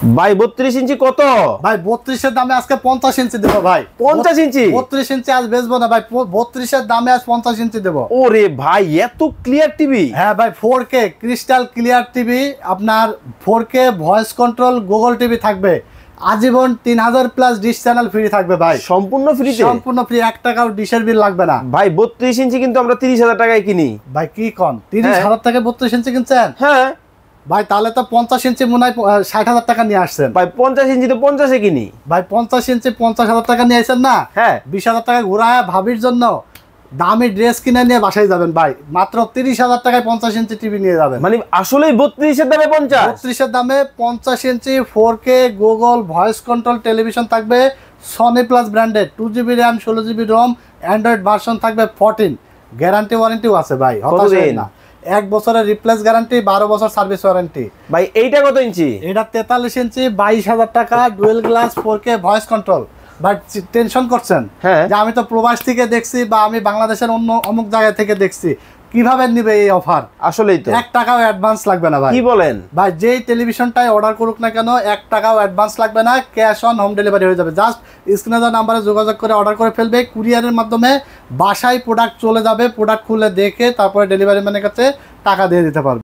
ভাই 32 ইঞ্চি কত? ভাই 32 এর দামে আজকে 50 ইঞ্চি দেবো ভাই। 50 ইঞ্চি? 32 ইঞ্চি আজ বেচবো না ভাই, 32 এর দামে আজ 50 ইঞ্চি দেবো। ওরে ভাই এত ক্লিয়ার টিভি? হ্যাঁ ভাই 4K ক্রিস্টাল ক্লিয়ার টিভি, আপনার 4K voice control Google TV থাকবে, আজীবন 3000 প্লাস ডিশ চ্যানেল ফ্রি থাকবে ভাই। সম্পূর্ণ ফ্রিতে? সম্পূর্ণ ফ্রি, 1 টাকাও ডিশের বিল লাগবে না ভাই। 32 ইঞ্চি কিন্তু আমরা 30,000 টাকায় কিনি ভাই। কি কোন 30,000 টাকা 32 ইঞ্চি কিনছেন? হ্যাঁ ভাই তাহলে তো 50 ইঞ্চি মনে হয় 60,000 টাকা নিয়ে আসছেন ভাই। 50 ইঞ্চি তো 50-এ কিনি ভাই। 50 ইঞ্চি 50,000 টাকা নিয়ে আসছেন না? হ্যাঁ। 20,000 টাকা ঘুরায় ভাবির জন্য দামি ড্রেস কিনে নিয়ে বাসায় যাবেন ভাই। মাত্র 30,000 টাকায় 50 ইঞ্চি টিভি নিয়ে যাবেন। মানে আসলেই 32 এর দামে 50? 32 এর দামে 50 inch 4K Google voice control television থাকবে, Sony plus branded, 2GB RAM 16GB ROM, Android version থাকবে 14, গ্যারান্টি ওয়ারেন্টিও আছে ভাই। হতাশ হবেন না, 1 বছরের রিপ্লেস গ্যারান্টি, 12 বছর সার্ভিস ওয়ারেন্টি। ভাই এইটা কত ইঞ্চি? এটা 43 ইঞ্চি 22,000 টাকা, dual glass 4K voice control. But tension করছেন যে আমি তো প্রবাস থেকে দেখছি বা আমি বাংলাদেশের অন্য অমুক জায়গা থেকে দেখছি, কিভাবে নিবে এই অফার? আসলেই তো 1 টাকাও অ্যাডভান্স লাগবে না ভাই। কি বলেন ভাই? যেই টেলিভিশনটাই অর্ডার করুক না কেন 1 টাকাও অ্যাডভান্স লাগবে না, ক্যাশ অন হোম ডেলিভারি হয়ে যাবে। জাস্ট স্ক্রিনে দেওয়া নাম্বারে যোগাযোগ করে অর্ডার করে ফেলবে, কুরিয়ারের মাধ্যমে বাসায় প্রোডাক্ট চলে যাবে, প্রোডাক্ট খুলে দেখে তারপরে ডেলিভারি ম্যানের কাছে টাকা দিয়ে দিতে পারবে।